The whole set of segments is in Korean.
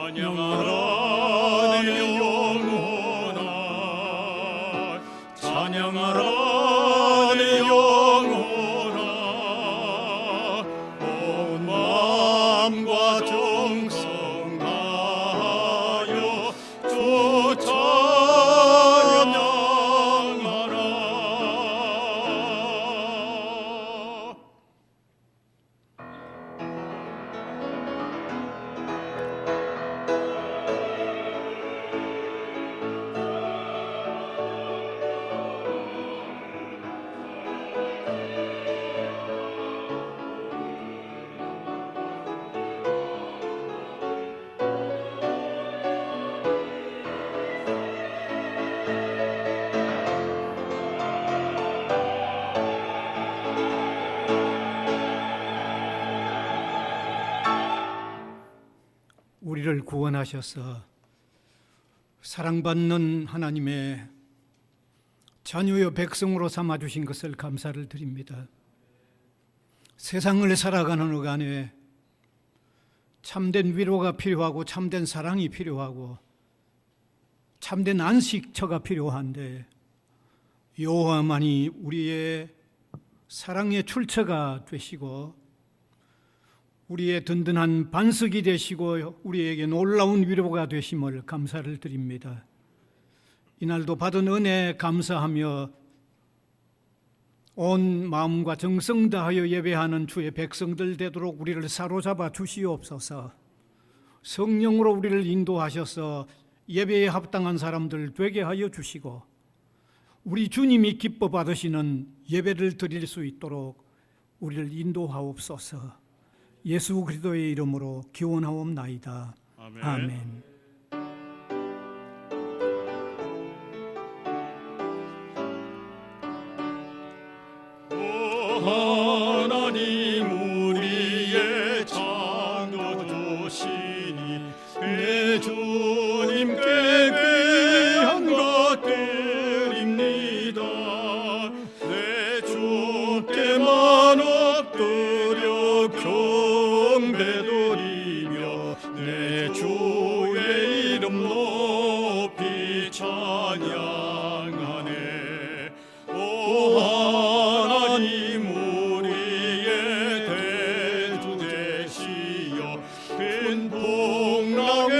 찬양하라 내 영혼아, 찬양하라 내 영혼아, 온 마음과 정성 다하여 주 찬양하라. 우리를 구원하셔서 사랑받는 하나님의 자녀의 백성으로 삼아주신 것을 감사를 드립니다. 세상을 살아가는 어간에 참된 위로가 필요하고 참된 사랑이 필요하고 참된 안식처가 필요한데 여호와만이 우리의 사랑의 출처가 되시고 우리의 든든한 반석이 되시고 우리에게 놀라운 위로가 되심을 감사를 드립니다. 이날도 받은 은혜 감사하며 온 마음과 정성 다하여 예배하는 주의 백성들 되도록 우리를 사로잡아 주시옵소서. 성령으로 우리를 인도하셔서 예배에 합당한 사람들 되게 하여 주시고 우리 주님이 기뻐 받으시는 예배를 드릴 수 있도록 우리를 인도하옵소서. 예수 그리스도의 이름으로 기원하옵나이다. 아멘. 아멘. 하나님 우리의 창조주시니 내 주님께 귀한 것들입니다. 내 주께만 엎드려 경배드리며 내 주의 이름 높이 찬양하네. 오 하나님 우리의 대주 되시어 큰 풍랑의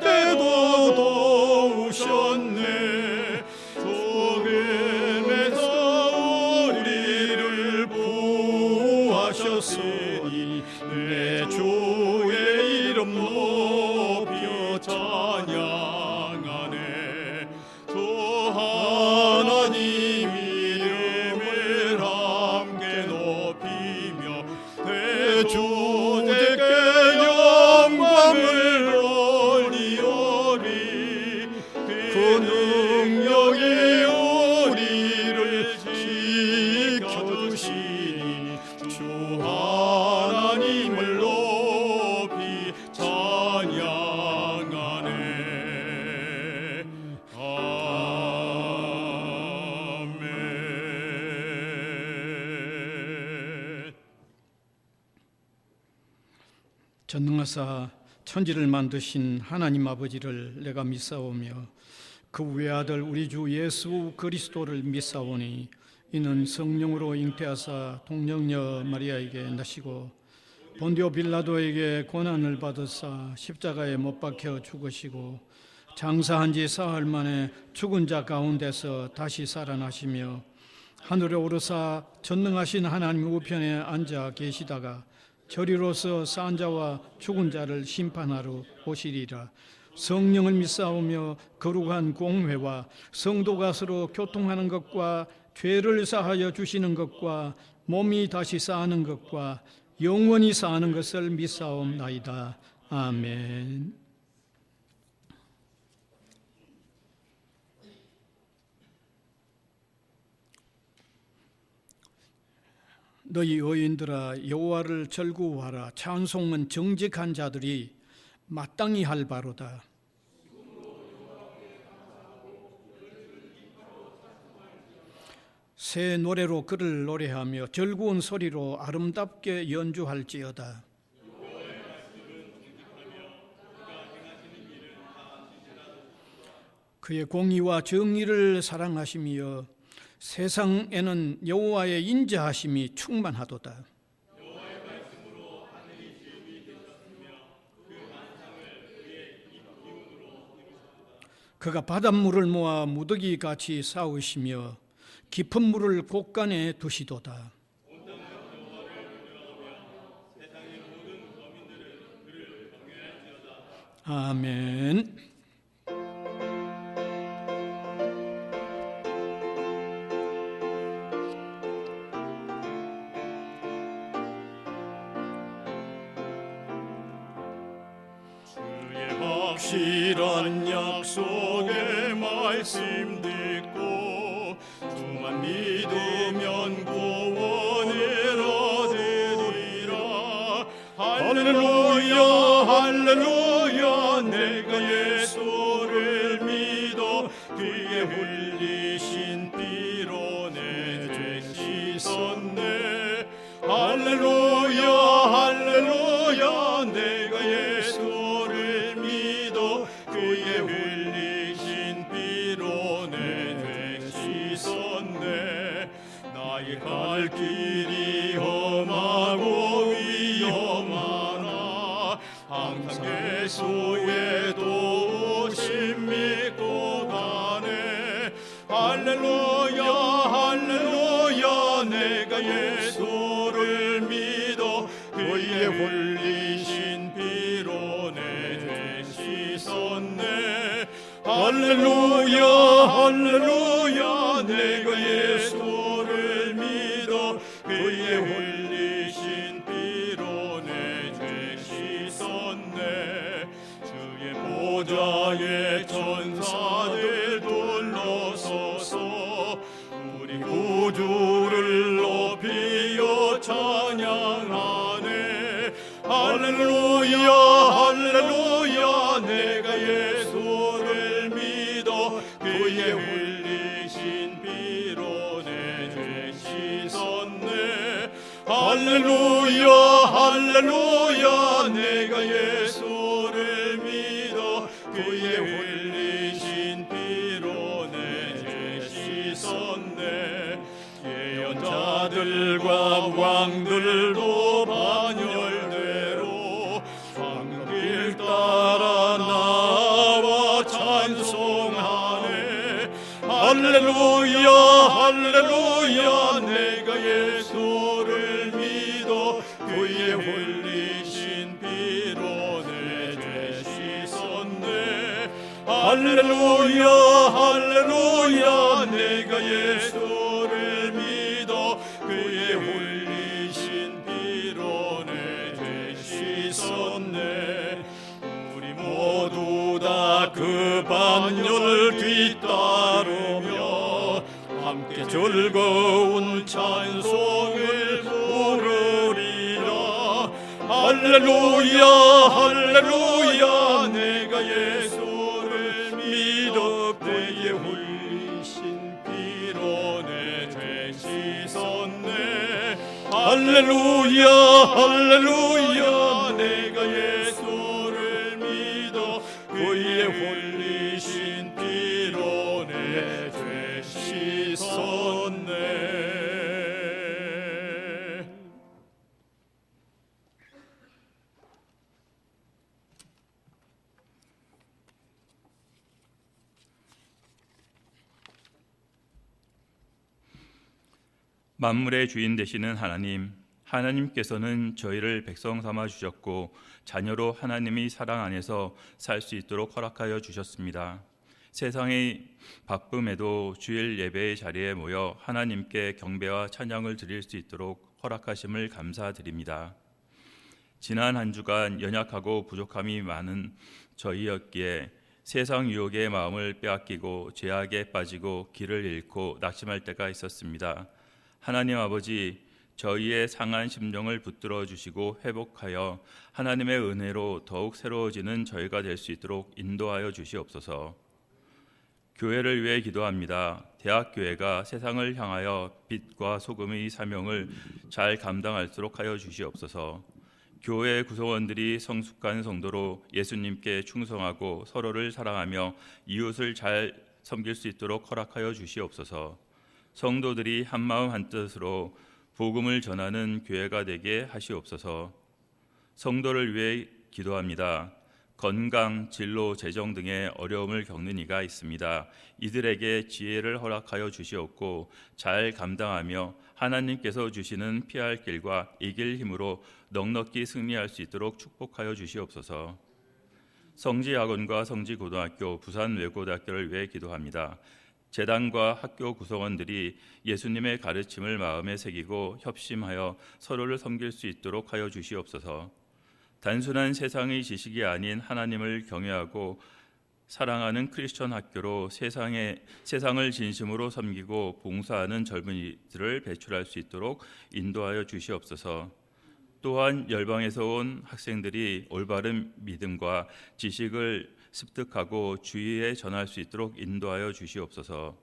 때도 도우셨네. 죽음에서 우리를 구하셨으니 내 주의 이름 높여 찬양하네. 주 하나님 이름을 함께 높이며 대주님께 영광을 올리오리. 그 능력이 우리를 지켜주시니 주 하나님을 높이 찬양하네. 아멘. 전능하사 천지를 만드신 하나님 아버지를 내가 믿사오며 그 외아들 우리 주 예수 그리스도를 믿사오니 이는 성령으로 잉태하사 동정녀 마리아에게 나시고 본디오 빌라도에게 고난을 받으사 십자가에 못 박혀 죽으시고 장사한 지 사흘 만에 죽은 자 가운데서 다시 살아나시며 하늘에 오르사 전능하신 하나님 우편에 앉아 계시다가 저리로서 산 자와 죽은 자를 심판하러 오시리라. 성령을 믿사오며 거룩한 공회와 성도가 서로 교통하는 것과 죄를 사하여 주시는 것과 몸이 다시 사는 것과 영원히 사는 것을 믿사옵나이다. 아멘. 너희 의인들아 여호와를 절구하라. 찬송은 정직한 자들이 마땅히 할 바로다. 새 노래로 그를 노래하며 즐거운 소리로 아름답게 연주할지어다. 그의 공의와 정의를 사랑하시며 세상에는 여호와의 인자하심이 충만하도다. 그가 바닷물을 모아 무더기 같이 쌓으시며 깊은 물을 곳간에 두시도다. 아멘. 주의 확실한 약속의 말씀 듣고 주만 믿으면 구원을 얻으리라. 할렐루야 할렐루야 내가 예수를 믿어 그의 흘리신 피로 내 죄 씻었네. 할렐루야 할렐루야 내가 예수를 믿어 그의 흘리신 피로 내 죄 씻었네. 나의 갈 길이 험하고 위험하나 항상 예수의 도우심 믿고 가네. 할렐루야 할렐루야 내가 예수를 믿어 그의 흘리신 피로 내 죄 씻었네. 할렐루야 할렐루야 내가 예수를 믿어 그의 흘리신 피로 내 죄 씻었네. 주의 보좌에 천사들 둘러서서 우리 구주를 높이어 찬양하네. 할렐루야 할렐루야 내가 예수를 믿어 그의 흘리신 피로 내 죄 씻었네. 할렐루야 할렐루야 내가 예수를 믿어 그의 흘리신 피로 내 죄 씻었네. 예언자들과 왕들도 반열대로 황길 따라 나와 찬송하네. 할렐루야 할렐루야 내가 예수를 믿어 그의 흘리신 피로 내 죄 씻었네. 할렐루야 할렐루야 내가 예수를 믿어 그의 흘리신 피로 내 죄 씻었네. 우리 모두 다 그 반열 뒤따르며 함께 즐거운 찬송을 부르리라. 할렐루야 할렐루야 내가 예수를 믿어 그의 흘리신 피로 내 죄 씻었네. 할렐루야 할렐루야 내가 예수를 믿어 그의 흘리신 피로 내 죄 씻었네. 만물의 주인 되시는 하나님, 하나님께서는 저희를 백성 삼아 주셨고 자녀로 하나님의 사랑 안에서 살 수 있도록 허락하여 주셨습니다. 세상의 바쁨에도 주일 예배의 자리에 모여 하나님께 경배와 찬양을 드릴 수 있도록 허락하심을 감사드립니다. 지난 한 주간 연약하고 부족함이 많은 저희였기에 세상 유혹의 마음을 빼앗기고 죄악에 빠지고 길을 잃고 낙심할 때가 있었습니다. 하나님 아버지, 저희의 상한 심령을 붙들어 주시고 회복하여 하나님의 은혜로 더욱 새로워지는 저희가 될 수 있도록 인도하여 주시옵소서. 교회를 위해 기도합니다. 대학교회가 세상을 향하여 빛과 소금의 사명을 잘 감당할수록 하여 주시옵소서. 교회 구성원들이 성숙한 성도로 예수님께 충성하고 서로를 사랑하며 이웃을 잘 섬길 수 있도록 허락하여 주시옵소서. 성도들이 한마음 한뜻으로 복음을 전하는 교회가 되게 하시옵소서. 성도를 위해 기도합니다. 건강, 진로, 재정 등의 어려움을 겪는 이가 있습니다. 이들에게 지혜를 허락하여 주시옵고 잘 감당하며 하나님께서 주시는 피할 길과 이길 힘으로 넉넉히 승리할 수 있도록 축복하여 주시옵소서. 성지학원과 성지고등학교, 부산외고대학교를 위해 기도합니다. 재단과 학교 구성원들이 예수님의 가르침을 마음에 새기고 협심하여 서로를 섬길 수 있도록 하여 주시옵소서. 단순한 세상의 지식이 아닌 하나님을 경외하고 사랑하는 크리스천 학교로 세상을 진심으로 섬기고 봉사하는 젊은이들을 배출할 수 있도록 인도하여 주시옵소서. 또한 열방에서 온 학생들이 올바른 믿음과 지식을 습득하고 주위에 전할 수 있도록 인도하여 주시옵소서.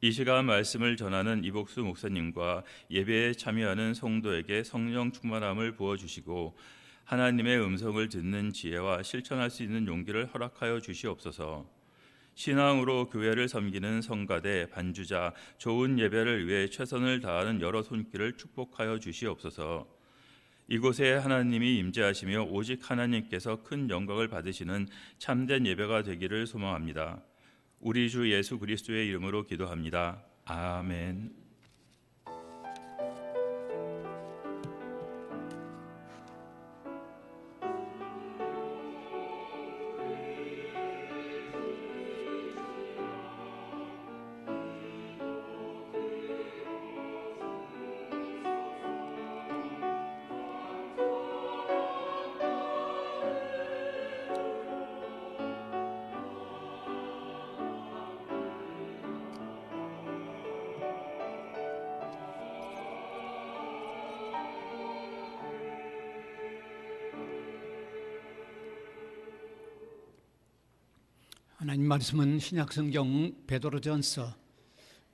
이 시간 말씀을 전하는 이복수 목사님과 예배에 참여하는 성도에게 성령 충만함을 부어주시고 하나님의 음성을 듣는 지혜와 실천할 수 있는 용기를 허락하여 주시옵소서. 신앙으로 교회를 섬기는 성가대, 반주자, 좋은 예배를 위해 최선을 다하는 여러 손길을 축복하여 주시옵소서. 이곳에 하나님이 임재하시며 오직 하나님께서 큰 영광을 받으시는 참된 예배가 되기를 소망합니다. 우리 주 예수 그리스도의 이름으로 기도합니다. 아멘. 하나님 말씀은 신약성경 베드로전서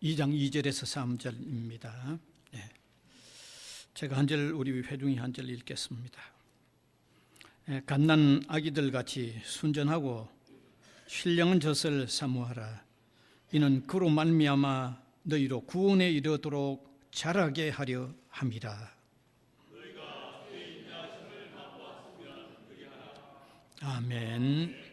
2장 2절에서 3절입니다. 제가 한 절, 우리 회중이 한 절 읽겠습니다. 갓난 아기들 같이 순전하고 신령한 젖을 사모하라. 이는 그로 말미암아 너희로 구원에 이르도록 자라게 하려 함이라. 아멘.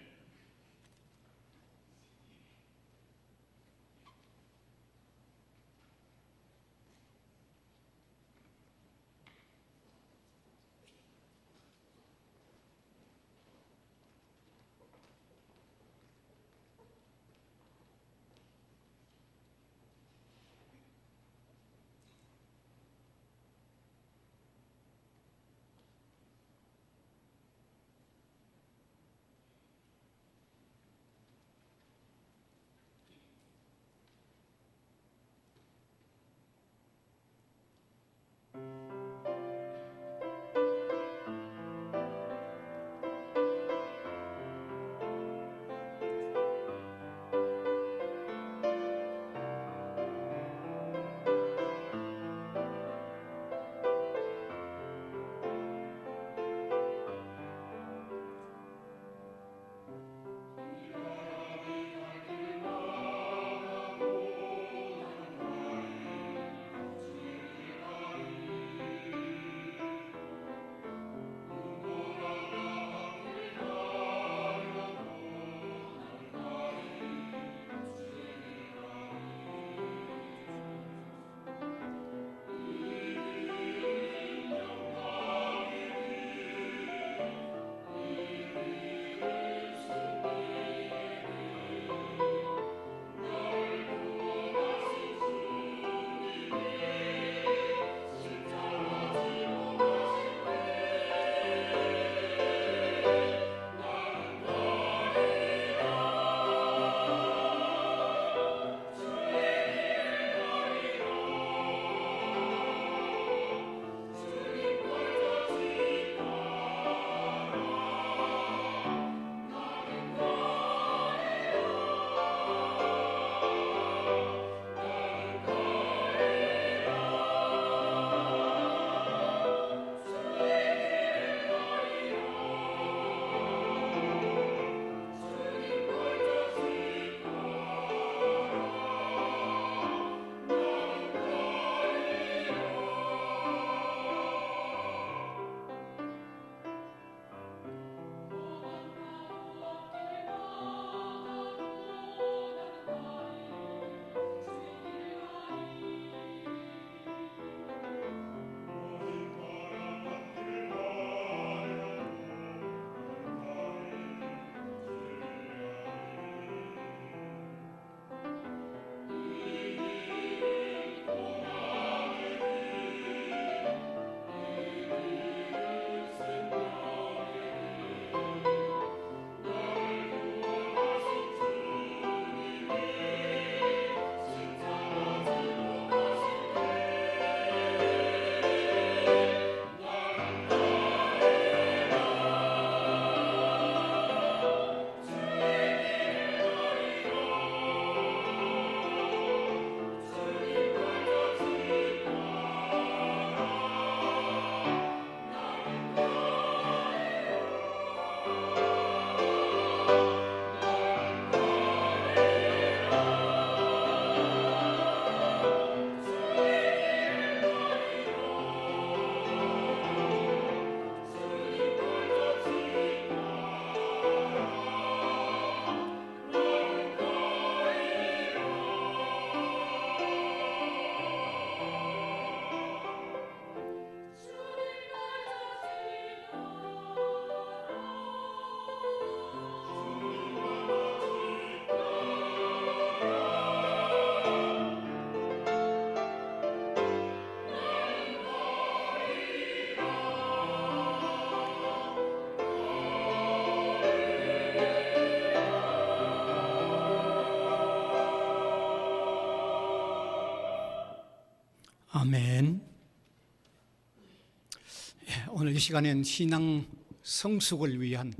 오늘 이 시간엔 신앙 성숙을 위한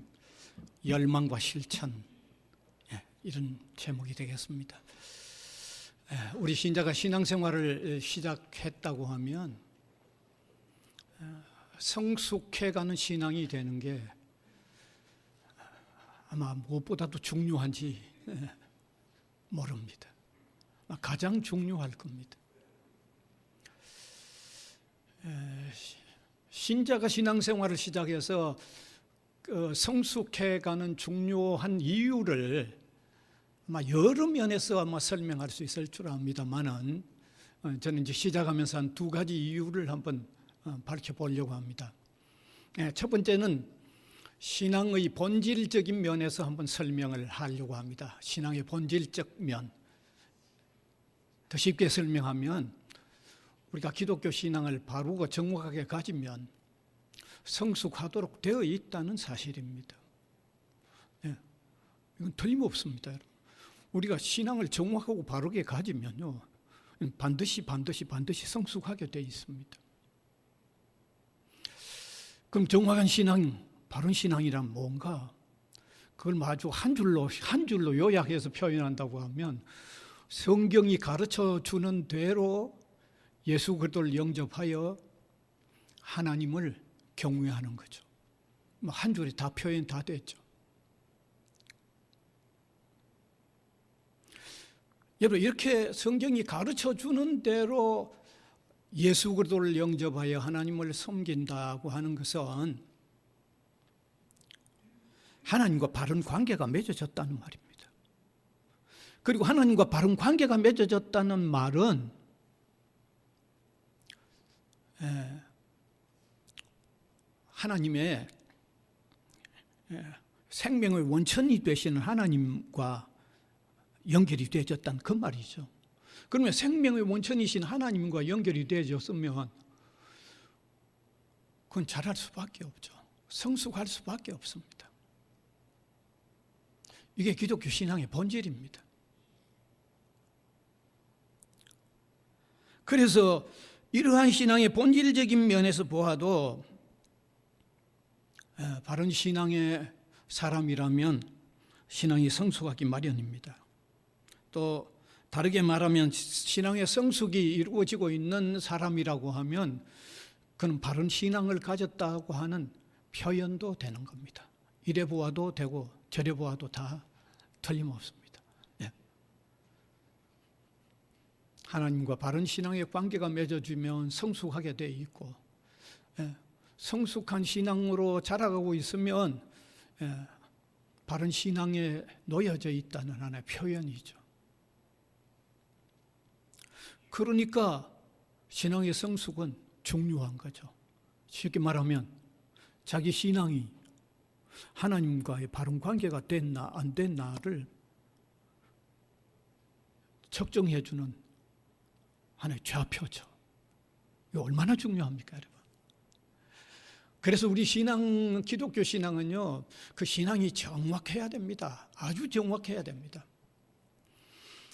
열망과 실천, 이런 제목이 되겠습니다. 우리 신자가 신앙생활을 시작했다고 하면 성숙해가는 신앙이 되는 게 아마 무엇보다도 중요한지 모릅니다. 가장 중요할 겁니다. 신자가 신앙생활을 시작해서 성숙해가는 중요한 이유를 아마 여러 면에서 아마 설명할 수 있을 줄 압니다만은 저는 이제 시작하면서 한 두 가지 이유를 한번 밝혀보려고 합니다. 첫 번째는 신앙의 본질적인 면에서 한번 설명을 하려고 합니다. 신앙의 본질적 면. 더 쉽게 설명하면 우리가 기독교 신앙을 바르고 정확하게 가지면 성숙하도록 되어 있다는 사실입니다. 이건 틀림없습니다. 여러분. 우리가 신앙을 정확하고 바르게 가지면요, 반드시 성숙하게 되어 있습니다. 그럼 정확한 신앙, 바른 신앙이란 뭔가? 그걸 마주 한 줄로 요약해서 표현한다고 하면 성경이 가르쳐 주는 대로 예수 그리스도를 영접하여 하나님을 경외하는 거죠. 한 줄에 다 표현 다 됐죠. 여러분, 이렇게 성경이 가르쳐 주는 대로 예수 그리스도를 영접하여 하나님을 섬긴다고 하는 것은 하나님과 바른 관계가 맺어졌다는 말입니다. 그리고 하나님과 바른 관계가 맺어졌다는 말은 하나님의 생명의 원천이 되시는 하나님과 연결이 되어졌다는 그 말이죠. 그러면 생명의 원천이신 하나님과 연결이 되어졌으면 그건 자랄 수밖에 없죠. 성숙할 수밖에 없습니다. 이게 기독교 신앙의 본질입니다. 그래서 이러한 신앙의 본질적인 면에서 보아도 바른 신앙의 사람이라면 신앙이 성숙하기 마련입니다. 또 다르게 말하면 신앙의 성숙이 이루어지고 있는 사람이라고 하면 그는 바른 신앙을 가졌다고 하는 표현도 되는 겁니다. 이래 보아도 되고 저래 보아도 다 틀림없습니다. 하나님과 바른 신앙의 관계가 맺어지면 성숙하게 돼 있고, 성숙한 신앙으로 자라가고 있으면 바른 신앙에 놓여져 있다는 하나의 표현이죠. 그러니까 신앙의 성숙은 중요한 거죠. 쉽게 말하면 자기 신앙이 하나님과의 바른 관계가 됐나 안 됐나를 측정해 주는 하나의 좌표죠. 이거 얼마나 중요합니까, 여러분? 그래서 우리 신앙, 기독교 신앙은요, 그 신앙이 정확해야 됩니다. 아주 정확해야 됩니다.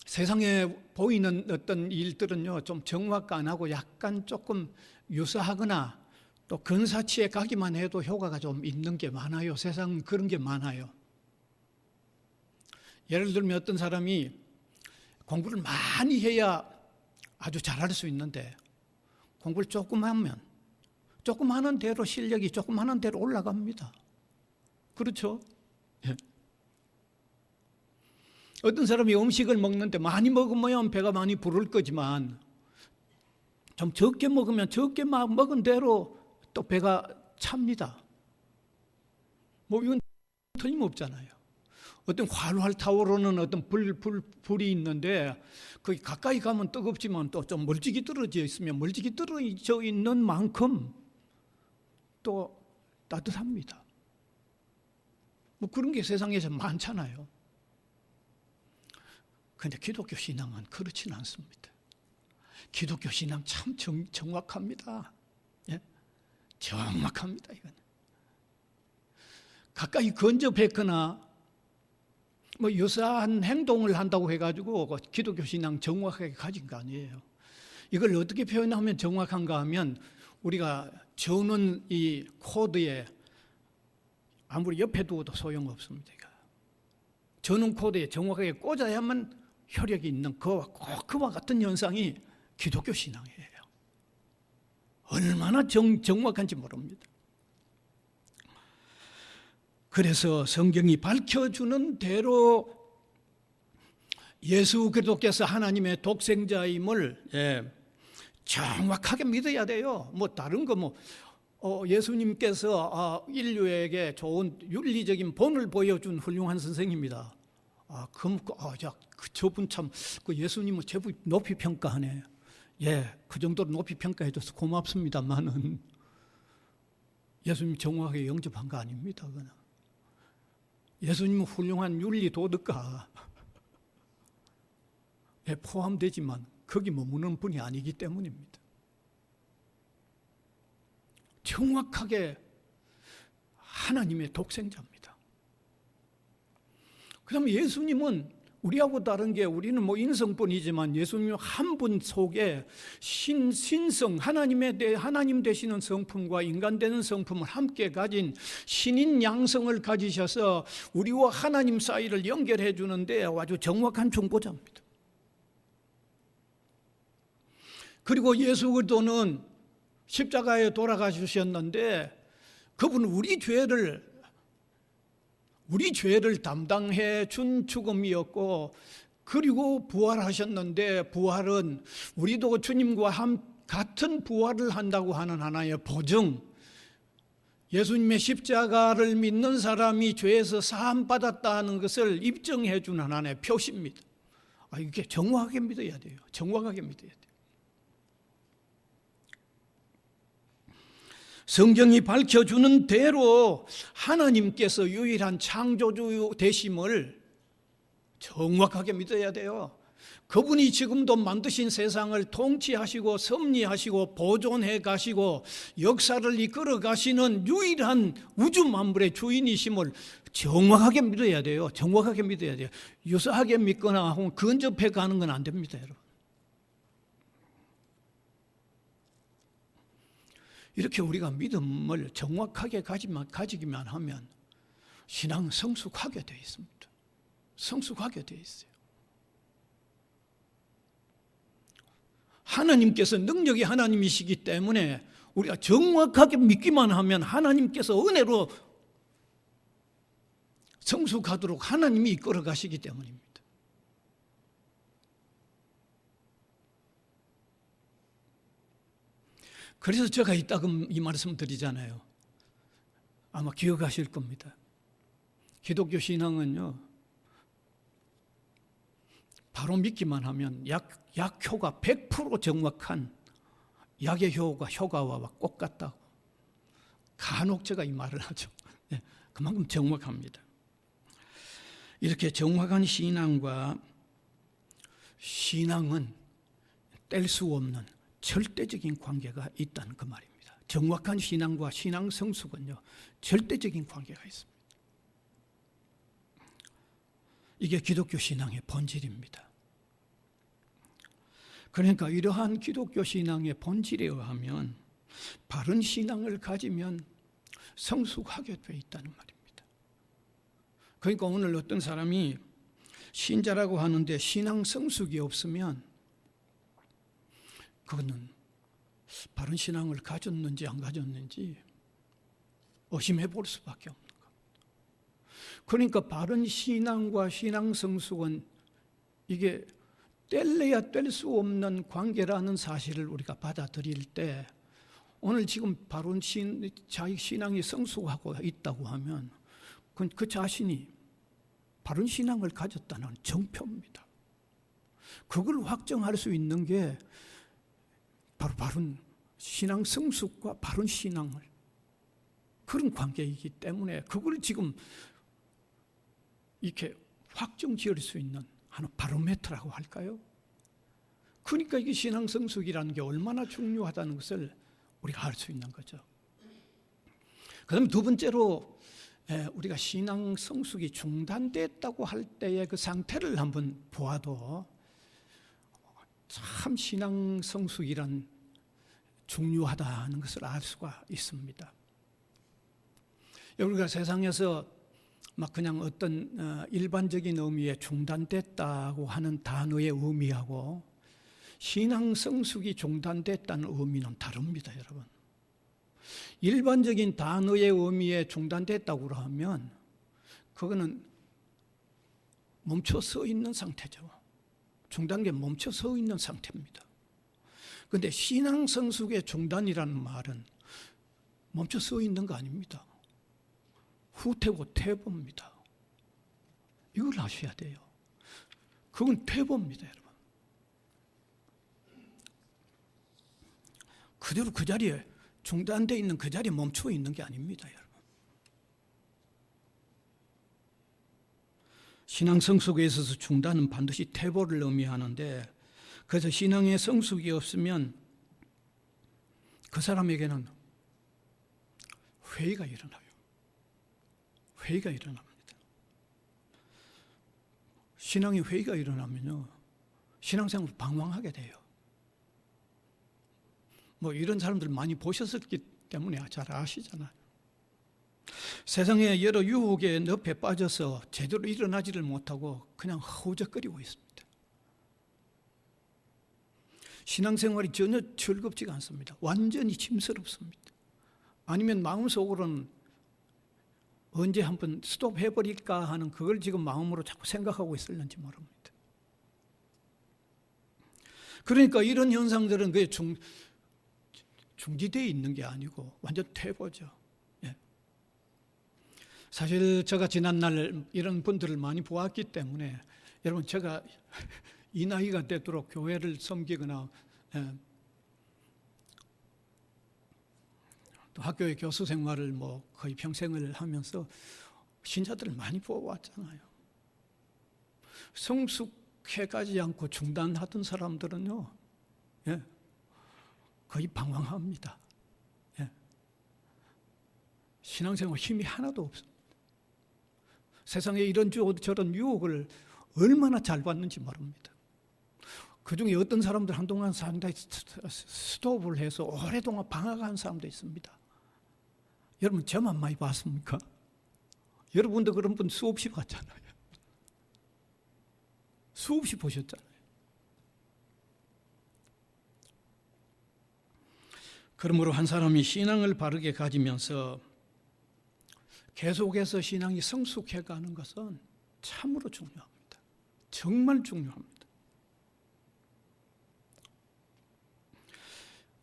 세상에 보이는 어떤 일들은요, 좀 정확 안 하고 약간 조금 유사하거나 또 근사치에 가기만 해도 효과가 좀 있는 게 많아요. 세상은 그런 게 많아요. 예를 들면 어떤 사람이 공부를 많이 해야 아주 잘할 수 있는데 공부를 조금 하면 조금 하는 대로 실력이 조금 하는 대로 올라갑니다. 그렇죠? 어떤 사람이 음식을 먹는데 많이 먹으면 배가 많이 부를 거지만 좀 적게 먹으면 적게 먹은 대로 또 배가 찹니다. 뭐 이건 틀림없잖아요. 어떤 활활 타오르는 어떤 불이 있는데 거기 가까이 가면 뜨겁지만 또 좀 멀찍이 떨어져 있으면 멀찍이 떨어져 있는 만큼 또 따뜻합니다. 뭐 그런 게 세상에서 많잖아요. 그런데 기독교 신앙은 그렇지는 않습니다. 기독교 신앙 참 정확합니다. 정확합니다. 이건 가까이 근접했거나 뭐 유사한 행동을 한다고 해가지고 기독교 신앙 정확하게 가진 거 아니에요. 이걸 어떻게 표현하면 정확한가 하면 우리가 저는 이 코드에 아무리 옆에 두어도 소용없습니다. 저는 코드에 정확하게 꽂아야만 혈액이 있는 그와 같은 현상이 기독교 신앙이에요. 얼마나 정확한지 모릅니다. 그래서 성경이 밝혀주는 대로 예수 그리스도께서 하나님의 독생자임을 정확하게 믿어야 돼요. 뭐 다른 거 예수님께서 인류에게 좋은 윤리적인 본을 보여준 훌륭한 선생입니다. 저분 참 예수님은 제법 높이 평가하네. 그 정도로 높이 평가해줘서 고맙습니다만은 예수님 정확하게 영접한 거 아닙니다. 그건. 예수님은 훌륭한 윤리 도덕가에 포함되지만 거기 머무는 분이 아니기 때문입니다. 정확하게 하나님의 독생자입니다. 그 다음에 예수님은 우리하고 다른 게 우리는 인성뿐이지만 예수님 한 분 속에 신성 하나님 되시는 성품과 인간 되는 성품을 함께 가진 신인 양성을 가지셔서 우리와 하나님 사이를 연결해 주는데 아주 정확한 중보자입니다. 그리고 예수 그리스도는 십자가에 돌아가셨는데 그분은 우리 죄를 담당해 준 죽음이었고, 그리고 부활하셨는데 부활은 우리도 주님과 같은 부활을 한다고 하는 하나의 보증, 예수님의 십자가를 믿는 사람이 죄에서 사함 받았다는 것을 입증해 주는 하나의 표시입니다. 이게 정확하게 믿어야 돼요. 정확하게 믿어야 돼요. 성경이 밝혀주는 대로 하나님께서 유일한 창조주 되심을 정확하게 믿어야 돼요. 그분이 지금도 만드신 세상을 통치하시고 섭리하시고 보존해 가시고 역사를 이끌어 가시는 유일한 우주 만물의 주인이심을 정확하게 믿어야 돼요. 정확하게 믿어야 돼요. 유사하게 믿거나 근접해 가는 건 안 됩니다, 여러분. 이렇게 우리가 믿음을 정확하게 가지기만 하면 신앙 성숙하게 되어 있습니다. 성숙하게 되어 있어요. 하나님께서 능력이 하나님이시기 때문에 우리가 정확하게 믿기만 하면 하나님께서 은혜로 성숙하도록 하나님이 이끌어 가시기 때문입니다. 그래서 제가 이따금 이 말씀 드리잖아요. 아마 기억하실 겁니다. 기독교 신앙은요, 바로 믿기만 하면 약효가 100% 정확한 약의 효과와 똑같다고. 간혹 제가 이 말을 하죠. 그만큼 정확합니다. 이렇게 정확한 신앙은 뗄 수 없는 절대적인 관계가 있다는 그 말입니다. 정확한 신앙과 신앙 성숙은요, 절대적인 관계가 있습니다. 이게 기독교 신앙의 본질입니다. 그러니까 이러한 기독교 신앙의 본질에 의하면 바른 신앙을 가지면 성숙하게 되어 있다는 말입니다. 그러니까 오늘 어떤 사람이 신자라고 하는데 신앙 성숙이 없으면 그거는 바른 신앙을 가졌는지 안 가졌는지 의심해 볼 수밖에 없는 겁니다. 그러니까 바른 신앙과 신앙 성숙은 이게 뗄래야 뗄 수 없는 관계라는 사실을 우리가 받아들일 때, 오늘 지금 바른 자기 신앙이 성숙하고 있다고 하면 그 자신이 바른 신앙을 가졌다는 정표입니다. 그걸 확정할 수 있는 게 바로 바른 신앙 성숙과 바른 신앙을, 그런 관계이기 때문에 그걸 지금 이렇게 확정 지을 수 있는 하는 바로메트라고 할까요? 그러니까 이게 신앙 성숙이라는 게 얼마나 중요하다는 것을 우리가 알 수 있는 거죠. 그다음 두 번째로 우리가 신앙 성숙이 중단됐다고 할 때의 그 상태를 한번 보아도 참 신앙 성숙이란 중요하다는 것을 알 수가 있습니다. 우리가 세상에서 막 그냥 어떤 일반적인 의미의 중단됐다고 하는 단어의 의미하고 신앙 성숙이 중단됐다는 의미는 다릅니다, 여러분. 일반적인 단어의 의미에 중단됐다고 하면 그거는 멈춰 서 있는 상태죠. 중단계 멈춰 서 있는 상태입니다. 그런데 신앙 성숙의 중단이라는 말은 멈춰 서 있는 거 아닙니다. 후퇴고 퇴보입니다. 이걸 아셔야 돼요. 그건 퇴보입니다, 여러분. 그대로 그 자리에 중단되어 있는 그 자리에 멈춰 있는 게 아닙니다, 여러분. 신앙 성숙에 있어서 중단은 반드시 퇴보를 의미하는데, 그래서 신앙의 성숙이 없으면 그 사람에게는 회의가 일어나요. 회의가 일어납니다. 신앙의 회의가 일어나면요, 신앙생활을 방황하게 돼요. 뭐 이런 사람들 많이 보셨기 때문에 잘 아시잖아요. 세상에 여러 유혹의 늪에 빠져서 제대로 일어나지를 못하고 그냥 허우적거리고 있습니다. 신앙생활이 전혀 즐겁지가 않습니다. 완전히 짐스럽습니다. 아니면 마음속으로는 언제 한번 스톱해버릴까 하는 그걸 지금 마음으로 자꾸 생각하고 있을는지 모릅니다. 그러니까 이런 현상들은 그게 중지되어 있는 게 아니고 완전 퇴보죠. 예. 사실 제가 지난날 이런 분들을 많이 보았기 때문에 여러분, 제가 이 나이가 되도록 교회를 섬기거나 또 학교의 교수 생활을 뭐 거의 평생을 하면서 신자들을 많이 보아왔잖아요. 성숙해가지 않고 중단하던 사람들은요, 예, 거의 방황합니다. 예. 신앙생활 힘이 하나도 없습니다. 세상에 이런 저런 유혹을 얼마나 잘 받는지 모릅니다. 그중에 어떤 사람들 한동안 상당히 스톱을 해서 오랫동안 방황한 사람도 있습니다. 여러분, 저만 많이 봤습니까? 여러분도 그런 분 수없이 봤잖아요. 수없이 보셨잖아요. 그러므로 한 사람이 신앙을 바르게 가지면서 계속해서 신앙이 성숙해가는 것은 참으로 중요합니다. 정말 중요합니다.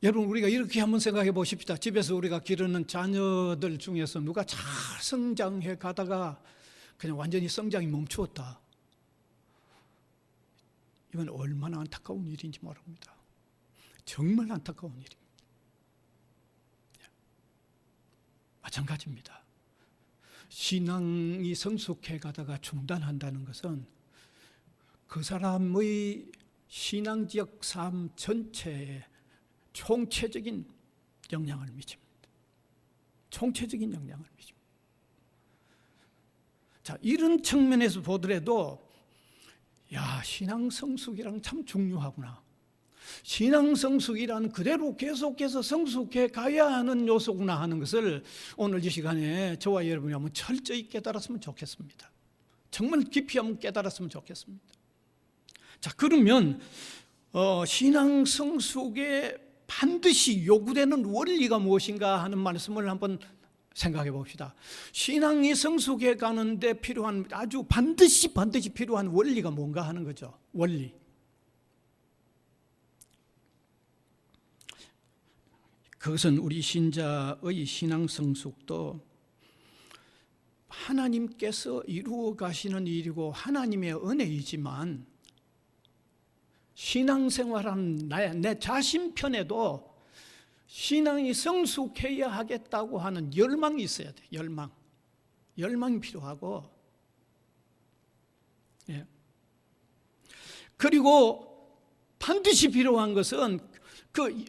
여러분, 우리가 이렇게 한번 생각해 보십시다. 집에서 우리가 기르는 자녀들 중에서 누가 잘 성장해 가다가 그냥 완전히 성장이 멈추었다. 이건 얼마나 안타까운 일인지 모릅니다. 정말 안타까운 일입니다. 마찬가지입니다. 신앙이 성숙해 가다가 중단한다는 것은 그 사람의 신앙적 삶 전체에 총체적인 영향을 미칩니다. 총체적인 영향을 미칩니다. 자, 이런 측면에서 보더라도 신앙 성숙이란 참 중요하구나. 신앙 성숙이란 그대로 계속해서 성숙해 가야 하는 요소구나 하는 것을 오늘 이 시간에 저와 여러분이 한번 철저히 깨달았으면 좋겠습니다. 정말 깊이 한번 깨달았으면 좋겠습니다. 자, 그러면 신앙 성숙에 반드시 요구되는 원리가 무엇인가 하는 말씀을 한번 생각해 봅시다. 신앙이 성숙해 가는데 필요한 아주 반드시 필요한 원리가 뭔가 하는 거죠. 원리. 그것은 우리 신자의 신앙 성숙도 하나님께서 이루어 가시는 일이고 하나님의 은혜이지만 신앙생활하는 내 자신 편에도 신앙이 성숙해야 하겠다고 하는 열망이 있어야 돼요. 열망이 필요하고, 예. 그리고 반드시 필요한 것은 그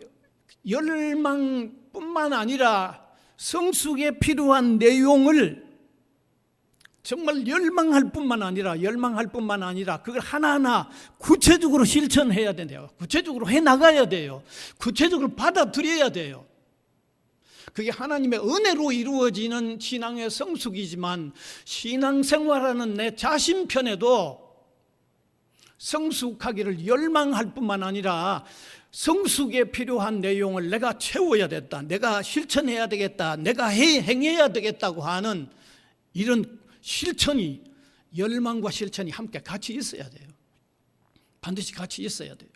열망뿐만 아니라 성숙에 필요한 내용을 정말 열망할 뿐만 아니라 그걸 하나하나 구체적으로 실천해야 된대요. 구체적으로 해나가야 돼요. 구체적으로 받아들여야 돼요. 그게 하나님의 은혜로 이루어지는 신앙의 성숙이지만 신앙생활하는 내 자신 편에도 성숙하기를 열망할 뿐만 아니라 성숙에 필요한 내용을 내가 채워야 됐다, 내가 실천해야 되겠다, 내가 행해야 되겠다고 하는 이런 실천이, 열망과 실천이 함께 같이 있어야 돼요. 반드시 같이 있어야 돼요.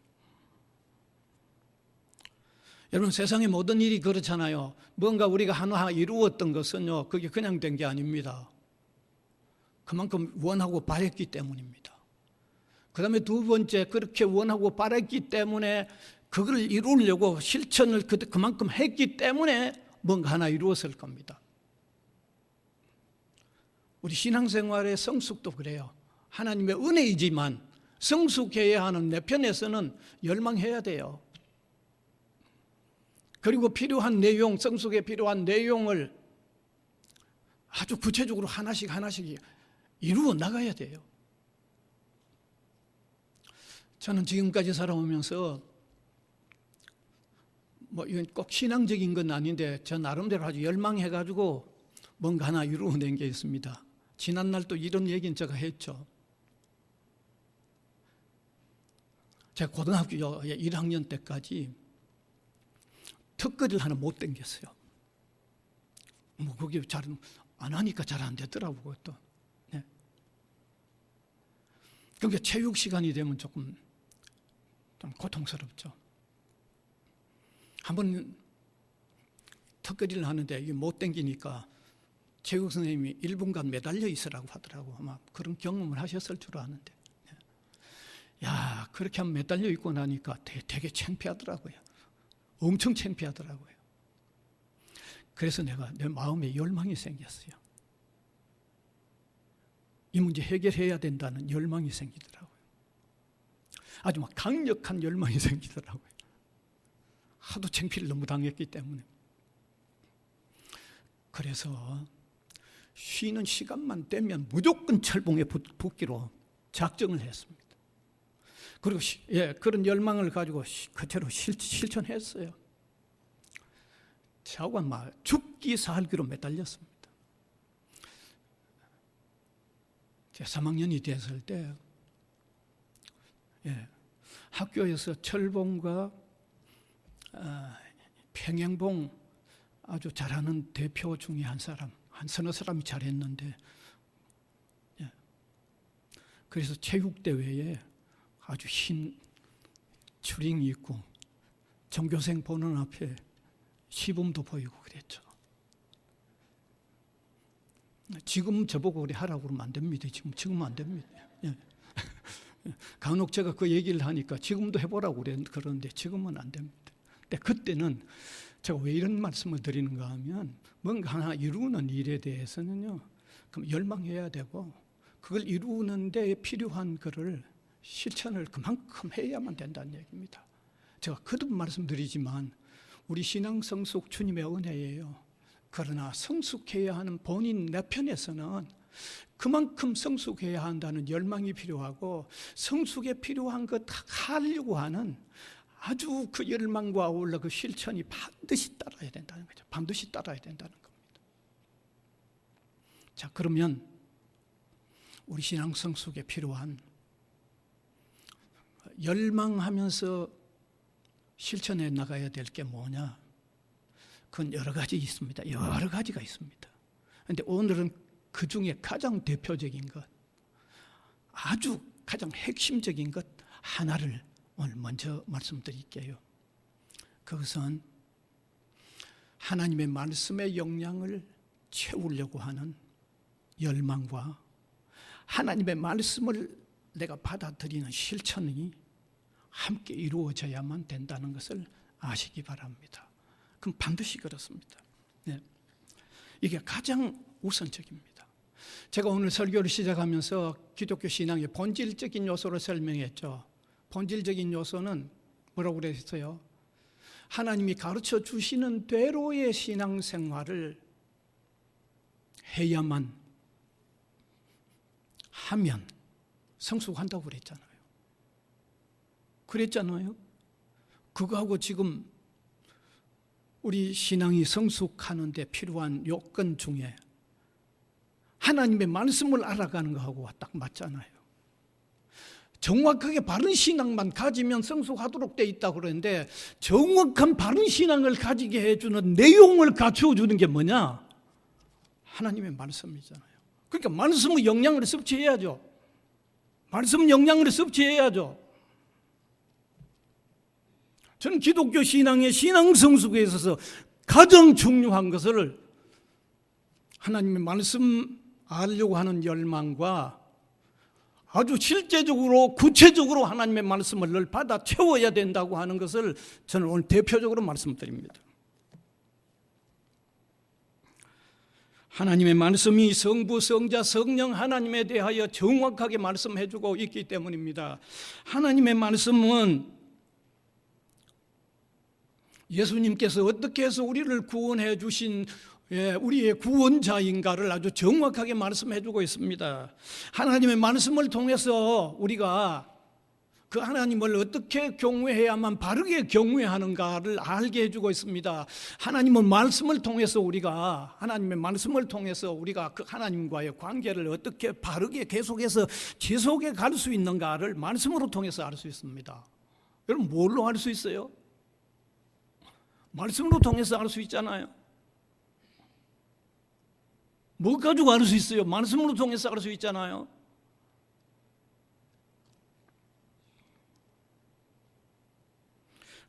여러분, 세상의 모든 일이 그렇잖아요. 뭔가 우리가 하나 이루었던 것은요, 그게 그냥 된 게 아닙니다. 그만큼 원하고 바랬기 때문입니다. 그 다음에 두 번째, 그렇게 원하고 바랬기 때문에 그걸 이루려고 실천을 그만큼 했기 때문에 뭔가 하나 이루었을 겁니다. 우리 신앙생활의 성숙도 그래요. 하나님의 은혜이지만 성숙해야 하는 내 편에서는 열망해야 돼요. 그리고 필요한 내용, 성숙에 필요한 내용을 아주 구체적으로 하나씩 이루어 나가야 돼요. 저는 지금까지 살아오면서 이건 꼭 신앙적인 건 아닌데 저 나름대로 아주 열망해가지고 뭔가 하나 이루어낸 게 있습니다. 지난날 또 이런 얘기는 제가 했죠. 제가 고등학교 1학년 때까지 턱걸이를 하나 못 당겼어요. 그게 잘 안 하니까 잘 안 되더라고요, 그것도. 네. 그러니까 체육 시간이 되면 조금 좀 고통스럽죠. 한번 턱걸이를 하는데 이게 못 당기니까 체육 선생님이 1분간 매달려 있으라고 하더라고. 아마 그런 경험을 하셨을 줄 아는데. 야, 그렇게 하면 매달려 있고 나니까 되게 창피하더라고요. 엄청 창피하더라고요. 그래서 내 마음에 열망이 생겼어요. 이 문제 해결해야 된다는 열망이 생기더라고요. 아주 막 강력한 열망이 생기더라고요. 하도 창피를 너무 당했기 때문에. 그래서 쉬는 시간만 되면 무조건 철봉에 붙기로 작정을 했습니다. 그리고 그런 열망을 가지고 그대로 실천했어요. 저하고 막 죽기 살기로 매달렸습니다. 제가 3학년이 됐을 때 학교에서 철봉과 평행봉 아주 잘하는 대표 중에 한 서너 사람이 잘했는데, 그래서 체육대회에 아주 흰 추링이 있고 전교생 보는 앞에 시범도 보이고 그랬죠. 지금 저보고 우리 하라고 그러면 안 됩니다. 지금은 안 됩니다. 간혹 제가 그 얘기를 하니까 지금도 해보라고 그러는데 지금은 안 됩니다. 근데 그때는 제가 왜 이런 말씀을 드리는가 하면 뭔가 하나 이루는 일에 대해서는요, 그럼 열망해야 되고 그걸 이루는 데 필요한 거를 실천을 그만큼 해야만 된다는 얘기입니다. 제가 거듭 말씀드리지만 우리 신앙 성숙 주님의 은혜예요. 그러나 성숙해야 하는 본인 내 편에서는 그만큼 성숙해야 한다는 열망이 필요하고 성숙에 필요한 것 다 하려고 하는 아주 그 열망과 어울려 그 실천이 반드시 따라야 된다는 거죠. 반드시 따라야 된다는 겁니다. 자, 그러면 우리 신앙 성숙에 필요한 열망하면서 실천해 나가야 될 게 뭐냐? 그건 여러 가지 있습니다. 여러 가지가 있습니다. 그런데 오늘은 그 중에 가장 대표적인 것, 아주 가장 핵심적인 것 하나를 오늘 먼저 말씀드릴게요. 그것은 하나님의 말씀의 영향을 채우려고 하는 열망과 하나님의 말씀을 내가 받아들이는 실천이 함께 이루어져야만 된다는 것을 아시기 바랍니다. 그럼 반드시 그렇습니다. 네. 이게 가장 우선적입니다. 제가 오늘 설교를 시작하면서 기독교 신앙의 본질적인 요소를 설명했죠. 본질적인 요소는 뭐라고 그랬어요? 하나님이 가르쳐 주시는 대로의 신앙생활을 해야만 하면 성숙한다고 그랬잖아요. 그거하고 지금 우리 신앙이 성숙하는 데 필요한 요건 중에 하나님의 말씀을 알아가는 거하고 딱 맞잖아요. 정확하게 바른 신앙만 가지면 성숙하도록 돼 있다고 그러는데, 정확한 바른 신앙을 가지게 해주는 내용을 갖추어 주는 게 뭐냐? 하나님의 말씀이잖아요. 그러니까 말씀의 영향을 섭취해야죠. 말씀 영향을 섭취해야죠. 저는 기독교 신앙의 신앙 성숙에 있어서 가장 중요한 것을 하나님의 말씀 알려고 하는 열망과 아주 실제적으로 구체적으로 하나님의 말씀을 늘 받아 채워야 된다고 하는 것을 저는 오늘 대표적으로 말씀드립니다. 하나님의 말씀이 성부, 성자, 성령 하나님에 대하여 정확하게 말씀해 주고 있기 때문입니다. 하나님의 말씀은 예수님께서 어떻게 해서 우리를 구원해 주신 우리의 구원자인가를 아주 정확하게 말씀해 주고 있습니다. 하나님의 말씀을 통해서 우리가 그 하나님을 어떻게 경외해야만 바르게 경외하는가를 알게 해주고 있습니다. 하나님의 말씀을 통해서 우리가 그 하나님과의 관계를 어떻게 바르게 계속해서 지속해 갈 수 있는가를 말씀으로 통해서 알 수 있습니다. 여러분, 뭘로 알 수 있어요? 말씀으로 통해서 알 수 있잖아요. 뭐 가지고 알 수 있어요? 말씀으로 통해서 알 수 있잖아요.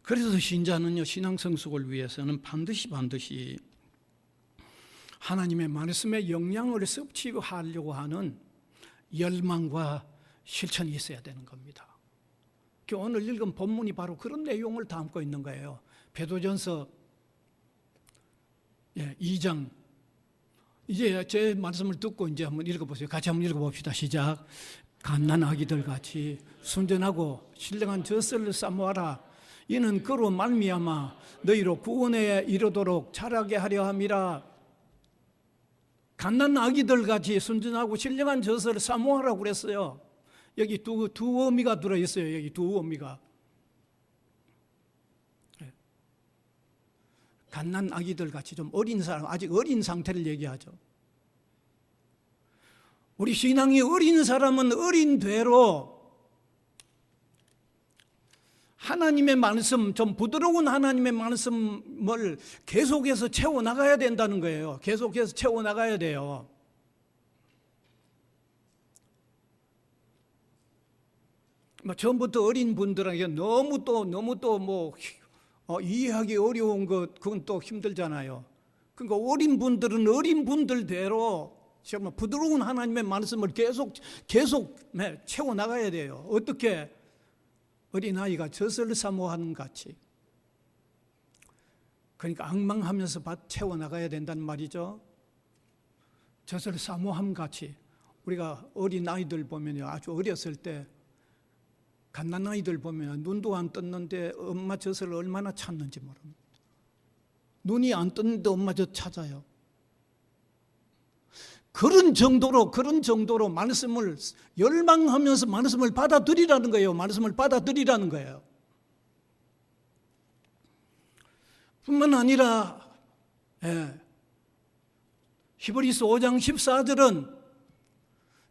그래서 신자는요, 신앙 성숙을 위해서는 반드시 하나님의 말씀의 영향을 섭취하려고 하는 열망과 실천이 있어야 되는 겁니다. 오늘 읽은 본문이 바로 그런 내용을 담고 있는 거예요. 베드로전서 2장. 이제 제 말씀을 듣고 이제 한번 읽어보세요. 같이 한번 읽어봅시다. 시작. 갓난아기들 같이 순전하고 신령한 젖을 사모하라. 이는 그로 말미암아 너희로 구원에 이르도록 자라게 하려 함이라. 갓난아기들 같이 순전하고 신령한 젖을 사모하라고 그랬어요. 여기 두 의미가 들어있어요. 여기 두 의미가. 갓난아기들 같이 좀 어린 사람, 아직 어린 상태를 얘기하죠. 우리 신앙이 어린 사람은 어린 대로 하나님의 말씀, 좀 부드러운 하나님의 말씀을 계속해서 채워나가야 된다는 거예요. 계속해서 채워나가야 돼요. 처음부터 어린 분들에게 너무 또 이해하기 어려운 것, 그건 또 힘들잖아요. 그러니까 어린 분들은 어린 분들대로 정말 부드러운 하나님의 말씀을 계속 채워나가야 돼요. 어떻게? 어린아이가 젖을 사모하는 같이. 그러니까 앙망하면서 채워나가야 된다는 말이죠. 젖을 사모함 같이. 우리가 어린아이들 보면요, 아주 어렸을 때 갓난아이들 보면 눈도 안 떴는데 엄마 젖을 얼마나 찾는지 모릅니다. 눈이 안 떴는데 엄마 젖 찾아요. 그런 정도로 말씀을 열망하면서 말씀을 받아들이라는 거예요. 말씀을 받아들이라는 거예요. 뿐만 아니라 히브리서 5장 14절은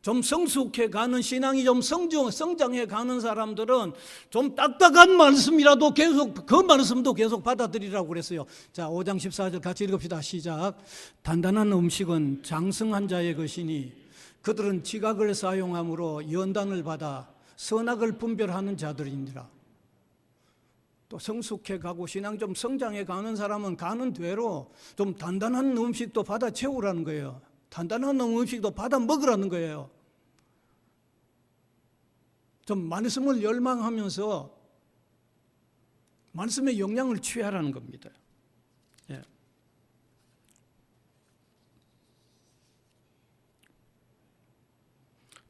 좀 성숙해 가는 신앙이 좀 성장해 가는 사람들은 좀 딱딱한 말씀이라도 계속, 그 말씀도 계속 받아들이라고 그랬어요. 자, 5장 14절 같이 읽읍시다. 시작. 단단한 음식은 장성한 자의 것이니 그들은 지각을 사용함으로 연단을 받아 선악을 분별하는 자들이니라. 또 성숙해 가고 신앙 좀 성장해 가는 사람은 가는 대로 좀 단단한 음식도 받아 채우라는 거예요. 단단한 음식도 받아 먹으라는 거예요. 좀 말씀을 열망하면서 말씀의 영향을 취하라는 겁니다. 예.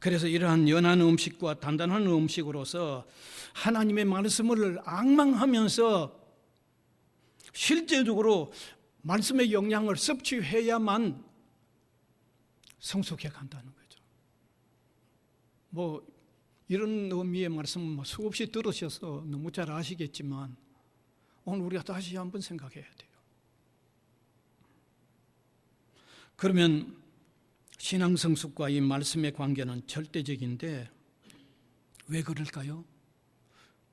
그래서 이러한 연한 음식과 단단한 음식으로서 하나님의 말씀을 앙망하면서 실제적으로 말씀의 영향을 섭취해야만 성숙해 간다는 거죠. 뭐 이런 의미의 말씀은 수없이 들으셔서 너무 잘 아시겠지만 오늘 우리가 다시 한번 생각해야 돼요. 그러면 신앙 성숙과 이 말씀의 관계는 절대적인데 왜 그럴까요?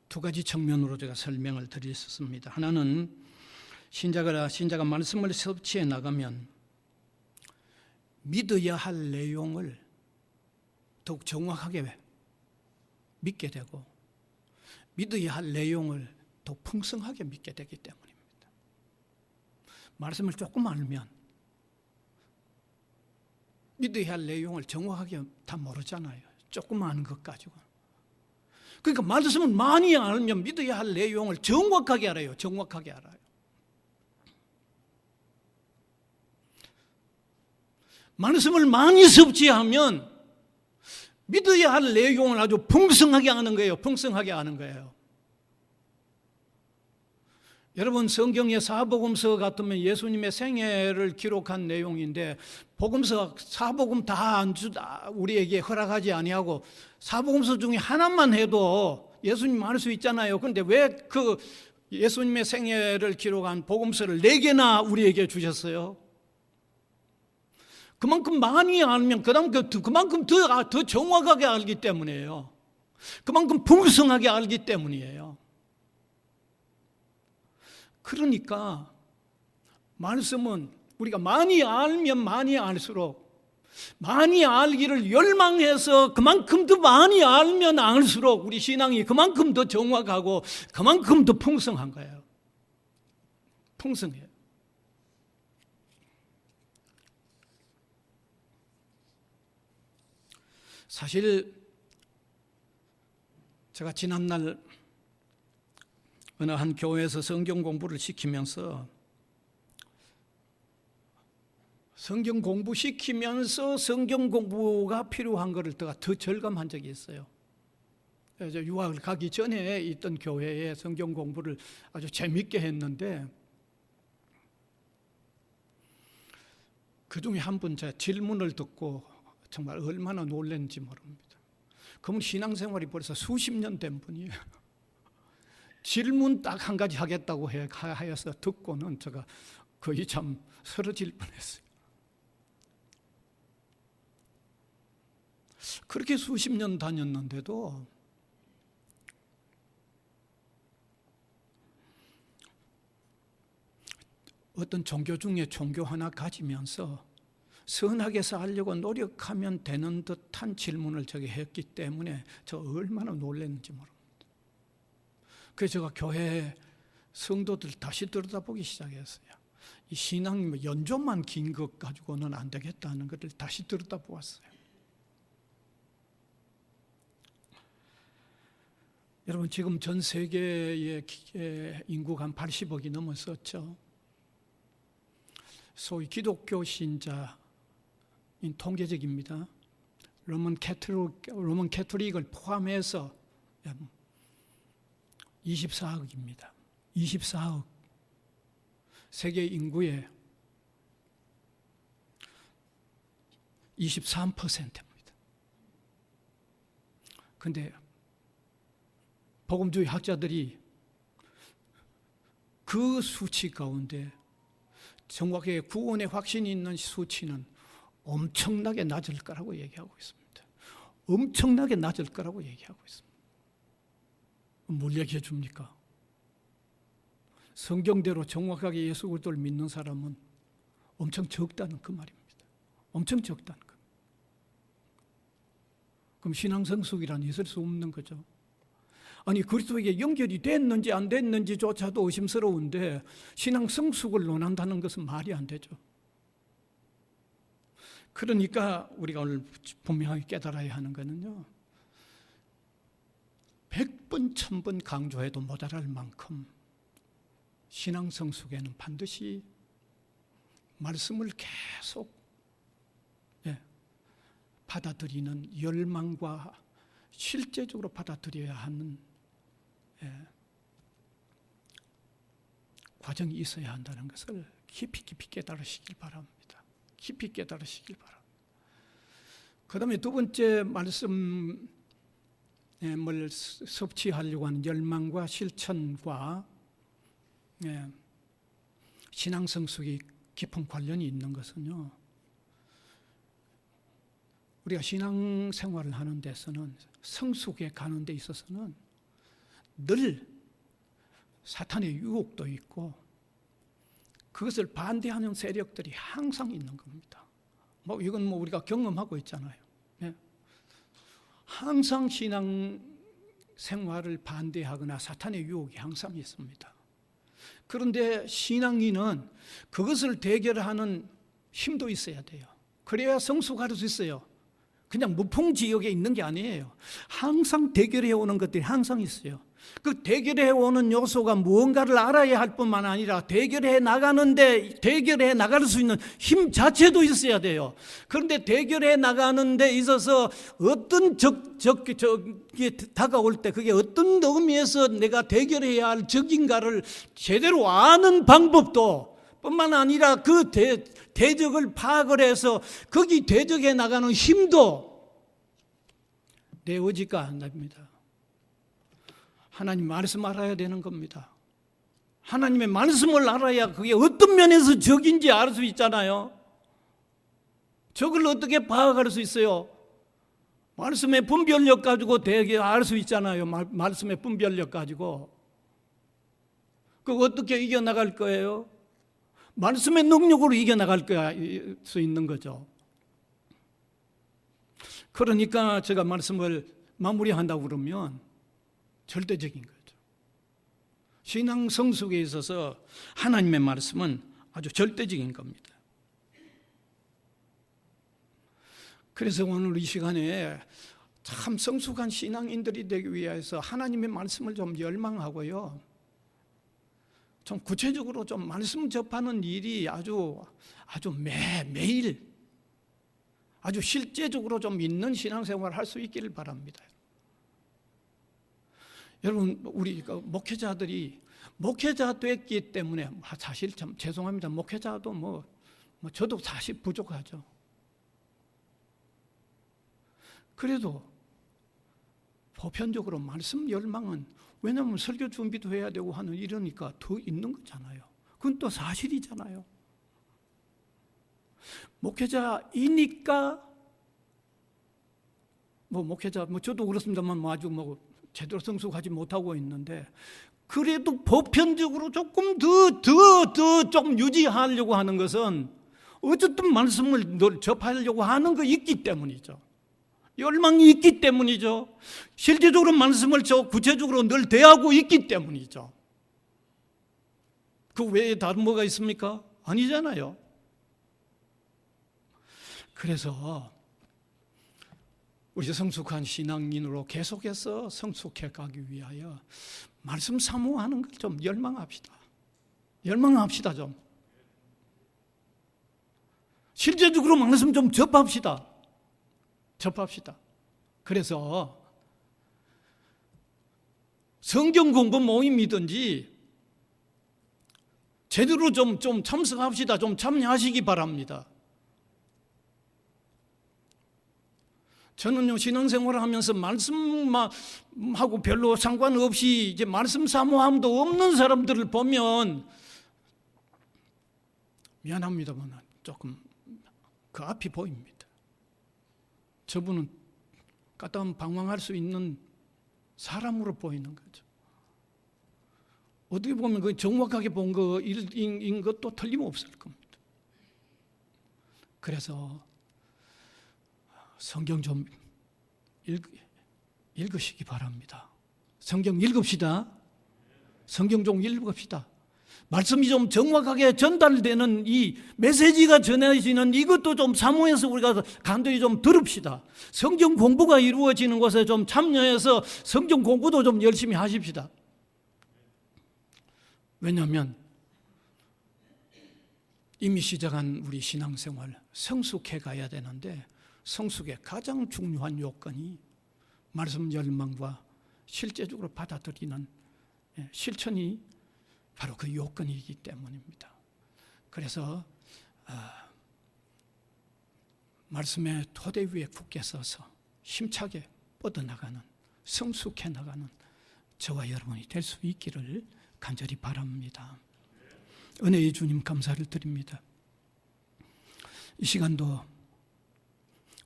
두 가지 측면으로 제가 설명을 드렸습니다. 하나는 신자가 말씀을 섭취해 나가면 믿어야 할 내용을 더욱 정확하게 믿게 되고 믿어야 할 내용을 더 풍성하게 믿게 되기 때문입니다. 말씀을 조금 알면 믿어야 할 내용을 정확하게 다 모르잖아요. 조금 아는 것 가지고. 그러니까 말씀을 많이 알면 믿어야 할 내용을 정확하게 알아요. 정확하게 알아요. 말씀을 많이 섭취하면 믿어야 할 내용을 아주 풍성하게 아는 거예요. 풍성하게 아는 거예요. 여러분, 성경의 사복음서 같으면 예수님의 생애를 기록한 내용인데 복음서 사복음 다 우리에게 허락하지 아니하고 사복음서 중에 하나만 해도 예수님 알 수 있잖아요. 그런데 왜 그 예수님의 생애를 기록한 복음서를 4개나 우리에게 주셨어요? 그만큼 많이 알면 그만큼 더 정확하게 알기 때문이에요. 그만큼 풍성하게 알기 때문이에요. 그러니까 말씀은 우리가 많이 알면 많이 알수록 많이 알기를 열망해서 그만큼 더 많이 알면 알수록 우리 신앙이 그만큼 더 정확하고 그만큼 더 풍성한 거예요. 풍성해요. 사실 제가 지난날 어느 한 교회에서 성경 공부를 시키면서 성경 공부가 필요한 것을 더 절감한 적이 있어요. 그래서 유학을 가기 전에 있던 교회에 성경 공부를 아주 재밌게 했는데 그중에 한 분 제 질문을 듣고 정말 얼마나 놀랐는지 모릅니다. 그분 신앙생활이 벌써 수십 년 된 분이에요. 질문 딱 한 가지 하겠다고 하여서 듣고는 제가 거의 참 쓰러질 뻔했어요. 그렇게 수십 년 다녔는데도 어떤 종교 중에 종교 하나 가지면서 선하게 살려고 노력하면 되는 듯한 질문을 저게 했기 때문에 저 얼마나 놀랐는지 모릅니다. 그래서 제가 교회 성도들 다시 들여다보기 시작했어요. 이 신앙 연조만 긴 것 가지고는 안 되겠다는 것을 다시 들여다보았어요. 여러분, 지금 전 세계의 인구가 한 80억이 넘었었죠. 소위 기독교 신자인 통계적입니다. 로만 캐톨릭을 포함해서 24억입니다. 24억. 세계 인구의 23%입니다. 그런데 복음주의 학자들이 그 수치 가운데 정확하게 구원의 확신이 있는 수치는 엄청나게 낮을 거라고 얘기하고 있습니다. 엄청나게 낮을 거라고 얘기하고 있습니다. 뭘 얘기해 줍니까? 성경대로 정확하게 예수 그리스도를 믿는 사람은 엄청 적다는 그 말입니다. 엄청 적다는 거. 그럼 신앙 성숙이란 있을 수 없는 거죠. 아니, 그리스도에게 연결이 됐는지 안 됐는지조차도 의심스러운데 신앙 성숙을 논한다는 것은 말이 안 되죠. 그러니까 우리가 오늘 분명하게 깨달아야 하는 것은요, 100번, 1000번 강조해도 모자랄 만큼 신앙 성숙에는 반드시 말씀을 계속 받아들이는 열망과 실제적으로 받아들여야 하는 과정이 있어야 한다는 것을 깊이 깨달으시길 바랍니다. 깊이 깨달으시길 바랍니다. 그 다음에 두 번째 말씀을 섭취하려고 하는 열망과 실천과 신앙 성숙이 깊은 관련이 있는 것은요, 우리가 신앙 생활을 하는 데서는, 성숙에 가는 데 있어서는 늘 사탄의 유혹도 있고 그것을 반대하는 세력들이 항상 있는 겁니다. 이건 우리가 경험하고 있잖아요. 항상 신앙 생활을 반대하거나 사탄의 유혹이 항상 있습니다. 그런데 신앙인은 그것을 대결하는 힘도 있어야 돼요. 그래야 성숙할 수 있어요. 그냥 무풍지역에 있는 게 아니에요. 항상 대결해오는 것들이 항상 있어요. 그 대결해오는 요소가 무언가를 알아야 할 뿐만 아니라 대결해 나갈 수 있는 힘 자체도 있어야 돼요. 그런데 대결해 나가는 데 있어서 어떤 적이 다가올 때 그게 어떤 의미에서 내가 대결해야 할 적인가를 제대로 아는 방법도 뿐만 아니라 그 대적을 파악을 해서 거기 대적해 나가는 힘도 내 의지가 안 됩니다. 하나님 말씀 알아야 되는 겁니다. 하나님의 말씀을 알아야 그게 어떤 면에서 적인지 알 수 있잖아요. 적을 어떻게 파악할 수 있어요? 말씀의 분별력 가지고 되게 알 수 있잖아요. 말씀의 분별력 가지고. 그거 어떻게 이겨나갈 거예요? 말씀의 능력으로 이겨나갈 수 있는 거죠. 그러니까 제가 말씀을 마무리한다고 그러면 절대적인 거죠. 신앙 성숙에 있어서 하나님의 말씀은 아주 절대적인 겁니다. 그래서 오늘 이 시간에 참 성숙한 신앙인들이 되기 위해서 하나님의 말씀을 좀 열망하고요, 좀 구체적으로 좀 말씀 접하는 일이 아주 매일 아주 실제적으로 좀 있는 신앙생활을 할 수 있기를 바랍니다. 여러분, 우리 목회자들이 목회자 됐기 때문에, 사실 참 죄송합니다. 목회자도 저도 사실 부족하죠. 그래도 보편적으로 말씀 열망은, 왜냐하면 설교 준비도 해야 되고 하는 이러니까 더 있는 거잖아요. 그건 또 사실이잖아요. 목회자이니까 목회자 저도 그렇습니다만 아주 제대로 성숙하지 못하고 있는데, 그래도 보편적으로 조금 더 좀 유지하려고 하는 것은 어쨌든 말씀을 늘 접하려고 하는 거 있기 때문이죠. 열망이 있기 때문이죠. 실제적으로 말씀을 구체적으로 늘 대하고 있기 때문이죠. 그 외에 다른 뭐가 있습니까? 아니잖아요. 그래서 우리 성숙한 신앙인으로 계속해서 성숙해 가기 위하여 말씀 사모하는 걸 좀 열망합시다. 열망합시다. 좀 실제적으로 말씀 좀 접합시다. 그래서 성경 공부 모임이든지 제대로 좀 참석합시다. 좀 참여하시기 바랍니다. 저는요, 신앙생활을 하면서 말씀하고 별로 상관없이 이제 말씀 사모함도 없는 사람들을 보면 미안합니다만 조금 그 앞이 보입니다. 저분은 까딱 방황할 수 있는 사람으로 보이는 거죠. 어떻게 보면 그 정확하게 본 거인 것도 틀림없을 겁니다. 그래서 성경 좀 읽으시기 바랍니다. 성경 읽읍시다. 성경 좀 읽읍시다. 말씀이 좀 정확하게 전달되는 이 메시지가 전해지는 이것도 좀 사모해서 우리가 간절히 좀 들읍시다. 성경 공부가 이루어지는 곳에 좀 참여해서 성경 공부도 좀 열심히 하십시다. 왜냐하면 이미 시작한 우리 신앙생활 성숙해 가야 되는데, 성숙의 가장 중요한 요건이 말씀 열망과 실제적으로 받아들이는 실천이 바로 그 요건이기 때문입니다. 그래서 말씀의 토대 위에 굳게 서서 힘차게 뻗어나가는, 성숙해 나가는 저와 여러분이 될 수 있기를 간절히 바랍니다. 은혜의 주님 감사를 드립니다. 이 시간도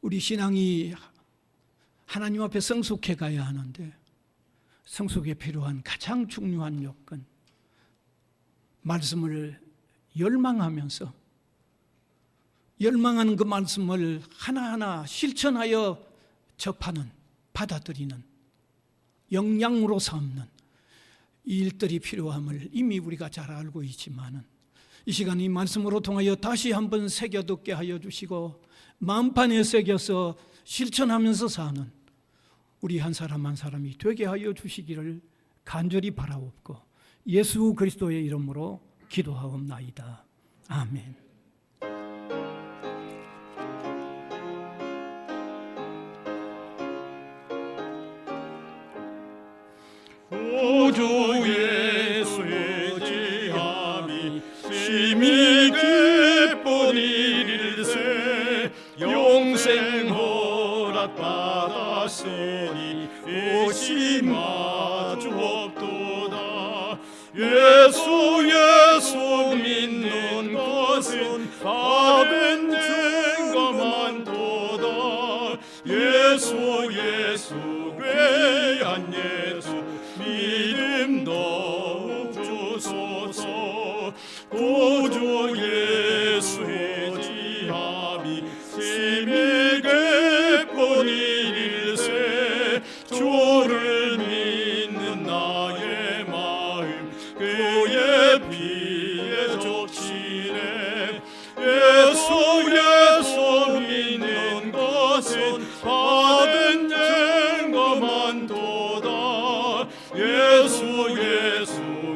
우리 신앙이 하나님 앞에 성숙해 가야 하는데, 성숙에 필요한 가장 중요한 요건, 말씀을 열망하면서 열망하는 그 말씀을 하나하나 실천하여 접하는, 받아들이는, 영양으로 삼는 이 일들이 필요함을 이미 우리가 잘 알고 있지만은, 이 시간 이 말씀으로 통하여 다시 한번 새겨듣게 하여 주시고 마음판에 새겨서 실천하면서 사는 우리 한 사람 한 사람이 되게 하여 주시기를 간절히 바라옵고 예수 그리스도의 이름으로 기도하옵나이다. 아멘. 구주 예수의 지함이 심히 기쁜 일일세. 영생 허락받았으니 오시 마주 없도다. 예수 믿는 것은 받은 증거 많도다. 예수 괴한 예수 믿음 더욱 주소서. 구주 예수의 지함이 심히 깊은 일일세. 주를 믿는 나의 마음 그의 피에 적시네. 예수 믿는 것은 받은 증거 많도다. 예수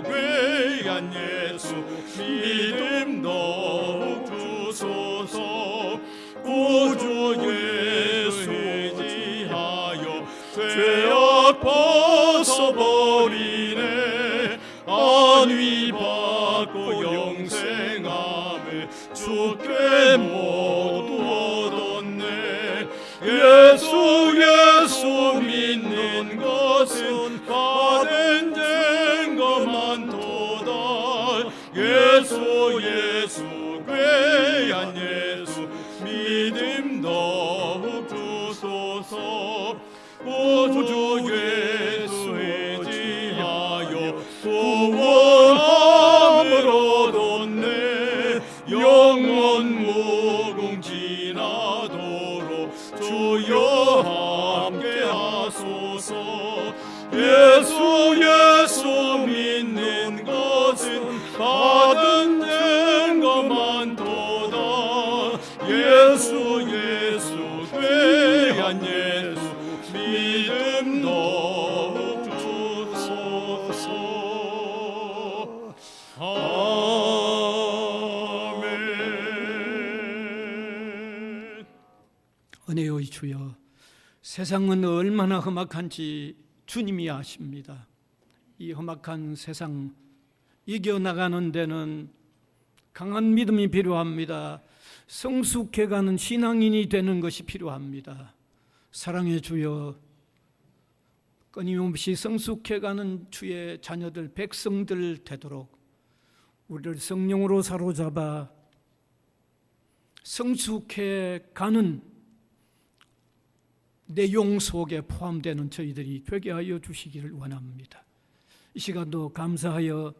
귀한 예수 믿음 더욱 주소서. 구주 예수의 지하여 죄악 벗어버리네. 안위 받고 영생함을 주께 모두 얻었네. 예수 믿는 것은 받은 증거 많도다. 예수 귀한 예수 믿음 더욱 주소서. 구주 예수의 지하여 구원함을 얻었네. 영원 무궁지나도록 주여 함께 하소서. 예수 믿는 것은 받은 증거 많도다. 예수 귀한 예수 믿음 더욱 주소서. 아멘. 은혜의 주여, 세상은 얼마나 험악한지 주님이 아십니다. 이 험악한 세상 이겨나가는 데는 강한 믿음이 필요합니다. 성숙해가는 신앙인이 되는 것이 필요합니다. 사랑의 주여, 끊임없이 성숙해가는 주의 자녀들, 백성들 되도록 우리를 성령으로 사로잡아 성숙해가는 내용 속에 포함되는 저희들이 되게 하여 주시기를 원합니다. 이 시간도 감사하여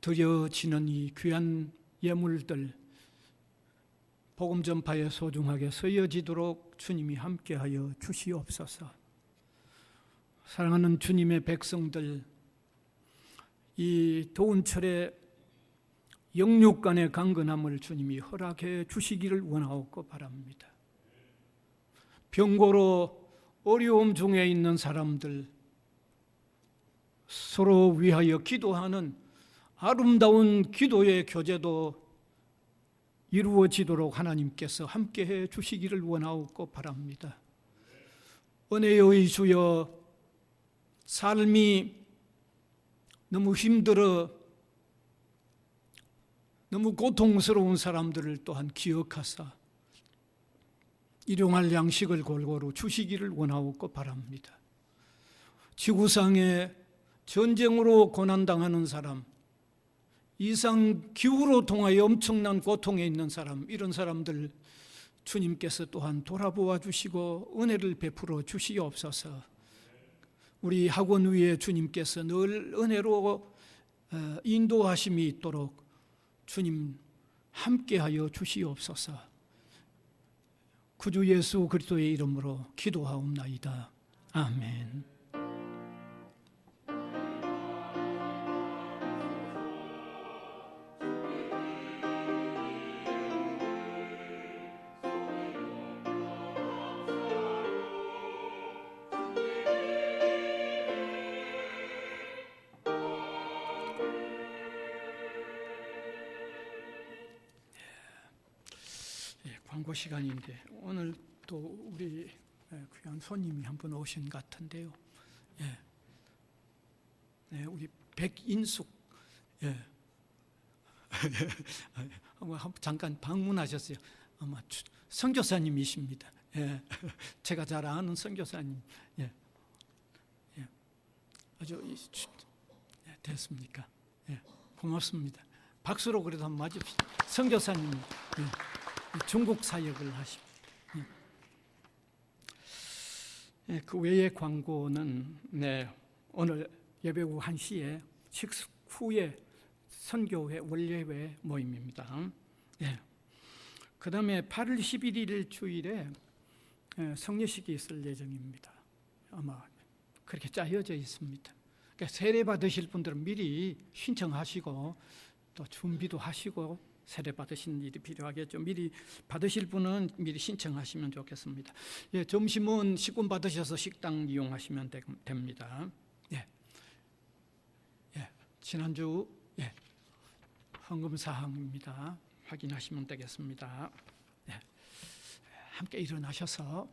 드려지는 이 귀한 예물들 복음 전파에 소중하게 쓰여지도록 주님이 함께하여 주시옵소서. 사랑하는 주님의 백성들, 이 더운 철에 영육 간의 강건함을 주님이 허락해 주시기를 원하옵고 바랍니다. 병고로 어려움 중에 있는 사람들, 서로 위하여 기도하는 아름다운 기도의 교제도 이루어지도록 하나님께서 함께해 주시기를 원하옵고 바랍니다. 은혜의 주여, 삶이 너무 힘들어 너무 고통스러운 사람들을 또한 기억하사 일용할 양식을 골고루 주시기를 원하옵고 바랍니다. 지구상에 전쟁으로 고난당하는 사람, 이상 기후로 통하여 엄청난 고통에 있는 사람, 이런 사람들 주님께서 또한 돌아보아 주시고 은혜를 베풀어 주시옵소서. 우리 학원 위에 주님께서 늘 은혜로 인도하심이 있도록 주님 함께하여 주시옵소서. 구주 예수 그리스도의 이름으로 기도하옵나이다. 아멘. 광고 시간인데 오늘 또 우리 귀한 손님이 한 분 오신 것 같은데요. 네, 우리 백인숙 잠깐 방문하셨어요. 아마 선교사님이십니다. 제가 잘 아는 선교사님. 아주 됐습니까? 고맙습니다. 박수로 그래도 한번 맞읍시다. 선교사님. 중국 사역을 하십니다. 그 외의 광고는 오늘 예배 후 1시에 식사 후에 선교회 원례회 모임입니다. 그 다음에 8월 11일 주일에 성례식이 있을 예정입니다. 아마 그렇게 짜여져 있습니다. 그러니까 세례 받으실 분들은 미리 신청하시고 또 준비도 하시고 세례 받으시는 일이 필요하겠죠. 미리 받으실 분은 미리 신청하시면 좋겠습니다. 점심은 식권 받으셔서 식당 이용하시면 됩니다. 지난주 헌금 사항입니다. 확인하시면 되겠습니다. 함께 일어나셔서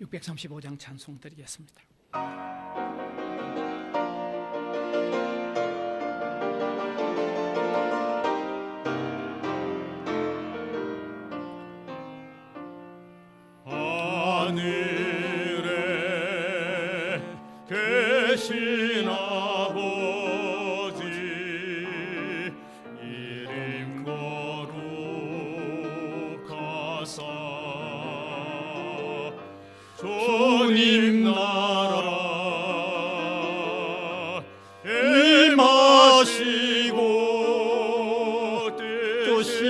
635장 찬송 드리겠습니다. 하늘에 계신 아버지 이름 거룩하사 주님 나라 임하시고 뜻이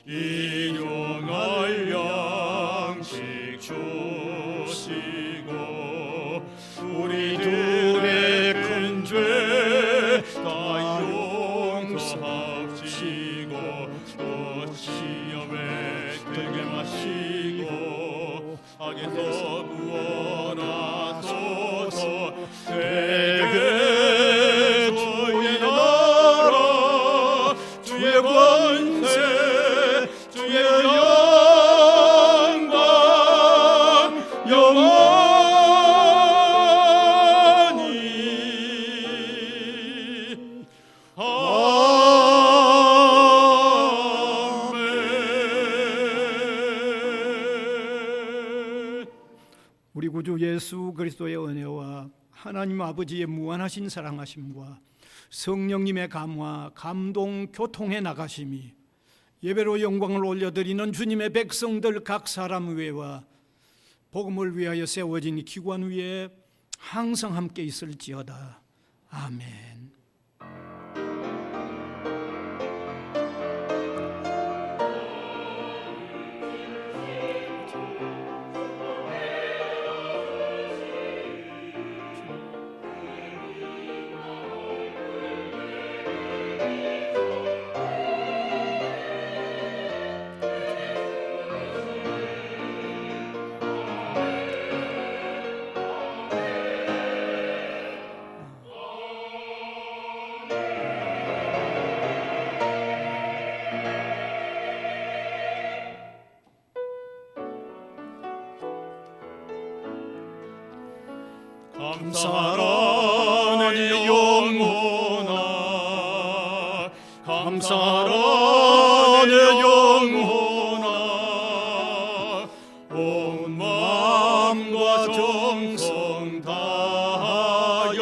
일용할 양식 주시고 우리들의 큰 죄 다 용서하시고 또 시험에 들게 마시고 악에서 구원하소서. 되게 주의 나라 주의 권세 주의 영광 영원히 아멘. 우리 구주 예수 그리스도의 은혜와 하나님 아버지의 무한하신 사랑하심과 성령님의 감화, 감동, 교통해 나가심이 예배로 영광을 올려드리는 주님의 백성들 각 사람 위에와 복음을 위하여 세워진 기관 위에 항상 함께 있을지어다. 아멘. 감사하니 내 영혼아 온 마음과 정성 다하여